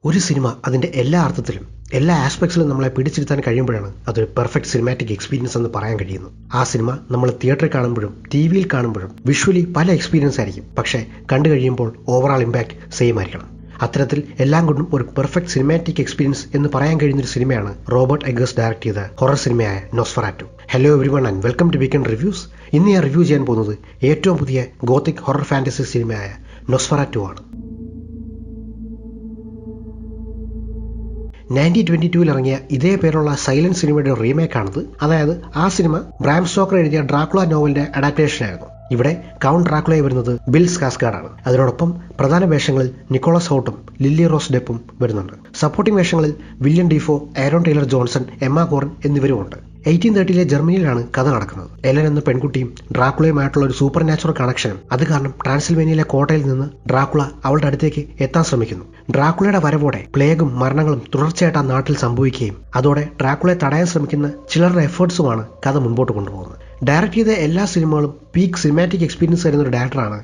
ഒരു സിനിമ അതിൻ്റെ എല്ലാ അർത്ഥത്തിലും എല്ലാ ആസ്പെക്ട്സിലും നമ്മളെ പിടിച്ചിരുത്താൻ കഴിയുമ്പോഴാണ് അതൊരു പെർഫെക്റ്റ് സിനിമാറ്റിക് എക്സ്പീരിയൻസ് എന്ന് പറയാൻ കഴിയുന്നു. ആ സിനിമ നമ്മൾ തിയേറ്ററിൽ കാണുമ്പോഴും ടി വിയിൽ കാണുമ്പോഴും വിഷ്വലി പല എക്സ്പീരിയൻസ് ആയിരിക്കും, പക്ഷേ കണ്ടു കഴിയുമ്പോൾ ഓവറാൾ ഇമ്പാക്ട് സെയിം ആയിരിക്കണം. അത്തരത്തിൽ എല്ലാം കൊണ്ടും ഒരു പെർഫെക്റ്റ് സിനിമാറ്റിക് എക്സ്പീരിയൻസ് എന്ന് പറയാൻ കഴിയുന്നൊരു സിനിമയാണ് റോബർട്ട് എഗേഴ്സ് ഡയറക്ട് ചെയ്ത ഹൊറർ സിനിമയായ Nosferatu. Hello everyone and welcome to weekend reviews. ഇന്ന് ഞാൻ റിവ്യൂ ചെയ്യാൻ പോകുന്നത് ഏറ്റവും പുതിയ ഗോത്തിക് ഹൊറർ ഫാന്റസി സിനിമയായ നോസ്ഫെറാറ്റു ആണ്. 1922 ഇറങ്ങിയ ഇതേ പേരുള്ള സൈലന്റ് സിനിമയുടെ റീമേക്കാണിത്. അതായത് ആ സിനിമ ബ്രാം സ്റ്റോക്കർ എഴുതിയ ഡ്രാക്കുള നോവലിന്റെ അഡാപ്റ്റേഷൻ ആയിരുന്നു. ഇവിടെ കൗണ്ട് ഡ്രാക്കുളയായി വരുന്നത് ബിൽ സ്കാർസ്ഗാർഡ്. അതിനോടൊപ്പം പ്രധാന വേഷങ്ങളിൽ നിക്കോളസ് ഹോട്ടും ലില്ലി റോസ് ഡെപ്പും വരുന്നുണ്ട്. സപ്പോർട്ടിംഗ് വേഷങ്ങളിൽ Willem Dafoe, Aaron Taylor Johnson, Emma Corrin എന്നിവരുമുണ്ട്. 1830 ജർമ്മനിയിലാണ് കഥ നടക്കുന്നത്. എലൻ എന്ന പെൺകുട്ടിയും ഡ്രാക്കുളയുമായിട്ടുള്ള ഒരു സൂപ്പർ നാച്ചുറൽ കണക്ഷനും അത് കാരണം ട്രാൻസിൽവേനിയയിലെ കോട്ടയിൽ നിന്ന് ഡ്രാക്കുള അവളുടെ അടുത്തേക്ക് എത്താൻ ശ്രമിക്കുന്നു. ഡ്രാക്കുളയുടെ വരവോടെ പ്ലേഗും മരണങ്ങളും തുടർച്ചയായിട്ട് ആ നാട്ടിൽ സംഭവിക്കുകയും അതോടെ ഡ്രാക്കുളയെ തടയാൻ ശ്രമിക്കുന്ന ചിലരുടെ എഫേർട്സുമാണ് കഥ മുൻപോട്ട് കൊണ്ടുപോകുന്നത്. ഡയറക്ട് ചെയ്ത എല്ലാ സിനിമകളും പീക്ക് സിനിമാറ്റിക് എക്സ്പീരിയൻസ് തരുന്ന ഒരു ഡയറക്ടറാണ്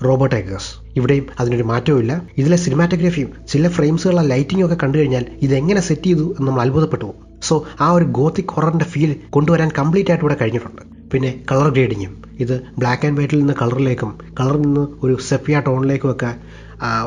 റോബർട്ട് എഗേഴ്സ്. ഇവിടെയും അതിനൊരു മാറ്റവുമില്ല. ഇതിലെ സിനിമാറ്റോഗ്രാഫിയും ചില ഫ്രെയിംസുകളുടെ ലൈറ്റിംഗും ഒക്കെ കണ്ടു കഴിഞ്ഞാൽ ഇതെങ്ങനെ സെറ്റ് ചെയ്തു എന്ന് നമ്മൾ അത്ഭുതപ്പെട്ടു പോകും. സോ ആ ഒരു ഗോത്തിക് ഹൊററിന്റെ ഫീൽ കൊണ്ടുവരാൻ കംപ്ലീറ്റ് ആയിട്ട് ഇവിടെ കഴിഞ്ഞിട്ടുണ്ട്. പിന്നെ കളർ ഗ്രേഡിങ്ങും ഇത് ബ്ലാക്ക് ആൻഡ് വൈറ്റിൽ നിന്ന് കളറിലേക്കും കളറിൽ നിന്ന് ഒരു സെപ്പിയ ടോണിലേക്കും ഒക്കെ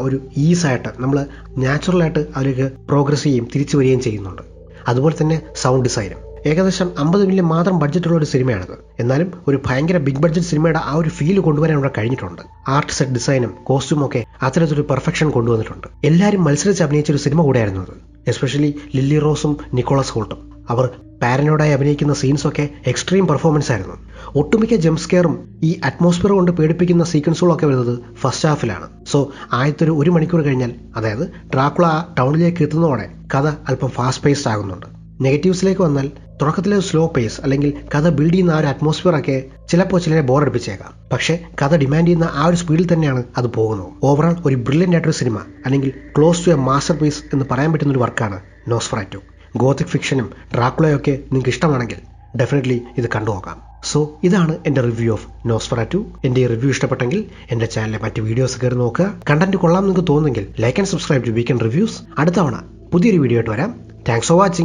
ഒരു ഈസായിട്ട് നമ്മൾ നാച്ചുറലായിട്ട് അതിലേക്ക് പ്രോഗ്രസ് ചെയ്യുകയും തിരിച്ചു വരികയും ചെയ്യുന്നുണ്ട്. അതുപോലെ തന്നെ സൗണ്ട് ഡിസൈനും ഏകദേശം 50 മില്യൺ മാത്രം ബഡ്ജറ്റുള്ള ഒരു സിനിമയാണിത്. എന്നാലും ഒരു ഭയങ്കര ബിഗ് ബഡ്ജറ്റ് സിനിമയുടെ ആ ഒരു ഫീൽ കൊണ്ടുവരാൻ ഇവിടെ കഴിഞ്ഞിട്ടുണ്ട്. ആർട്ട് സെറ്റ് ഡിസൈനും കോസ്റ്റ്യൂമും ഒക്കെ അത്തരത്തിലൊരു പെർഫെക്ഷൻ കൊണ്ടുവന്നിട്ടുണ്ട്. എല്ലാവരും മത്സരിച്ച് അഭിനയിച്ച ഒരു സിനിമ കൂടെയായിരുന്നു അത്. എസ്പെഷ്യലി ലില്ലി റോസും നിക്കോളസ് ഹോൾട്ടും. അവർ പാരനോഡായി അഭിനയിക്കുന്ന സീൻസൊക്കെ എക്സ്ട്രീം പെർഫോമൻസ് ആയിരുന്നു. ഒട്ടുമിക്ക ജംസ്കെയറും ഈ അറ്റ്മോസ്ഫിയർ കൊണ്ട് പേടിപ്പിക്കുന്ന സീക്വൻസുകളൊക്കെ വരുന്നത് ഫസ്റ്റ് ഹാഫിലാണ്. സോ ആദ്യത്തെ ഒരു മണിക്കൂർ കഴിഞ്ഞാൽ, അതായത് ഡ്രാക്കുള ടൗണിലേക്ക് എത്തുന്നതോടെ കഥ അല്പം ഫാസ്റ്റ് പേസ്ഡ് ആകുന്നുണ്ട്. നെഗറ്റീവ്സിലേക്ക് വന്നാൽ തുടക്കത്തിലെ സ്ലോ പേസ് അല്ലെങ്കിൽ കഥ ബിൽഡ് ചെയ്യുന്ന ആ ഒരു അറ്റ്മോസ്ഫിയർ ഒക്കെ ചിലപ്പോൾ ചിലരെ ബോറടിപ്പിച്ചേക്കാം. പക്ഷേ കഥ ഡിമാൻഡ് ചെയ്യുന്ന ആ ഒരു സ്പീഡിൽ തന്നെയാണ് അത് പോകുന്നത്. ഓവറോൾ ഒരു ബ്രില്യൻ്റ് ആയിട്ടൊരു സിനിമ, അല്ലെങ്കിൽ close to a masterpiece എന്ന് പറയാൻ പറ്റുന്ന ഒരു വർക്കാണ് നോസ്ഫെറാറ്റു. ഗോത്തിക് ഫിക്ഷനും ഡ്രാക്കുളയൊക്കെ നിങ്ങൾക്ക് ഇഷ്ടമാണെങ്കിൽ ഡെഫിനറ്റ്ലി ഇത് കണ്ടു നോക്കാം. സോ ഇതാണ് എൻ്റെ റിവ്യൂ ഓഫ് നോസ്ഫെറാറ്റു. എൻ്റെ ഈ റിവ്യൂ ഇഷ്ടപ്പെട്ടെങ്കിൽ എൻ്റെ ചാനലിലെ മറ്റ് വീഡിയോസ് കയറി നോക്കുക. കണ്ടന്റ് കൊള്ളാം നിങ്ങൾക്ക് തോന്നുമെങ്കിൽ like and subscribe to weekend reviews. അടുത്ത തവണ പുതിയൊരു വീഡിയോ ആയിട്ട് വരാം. Thanks for watching.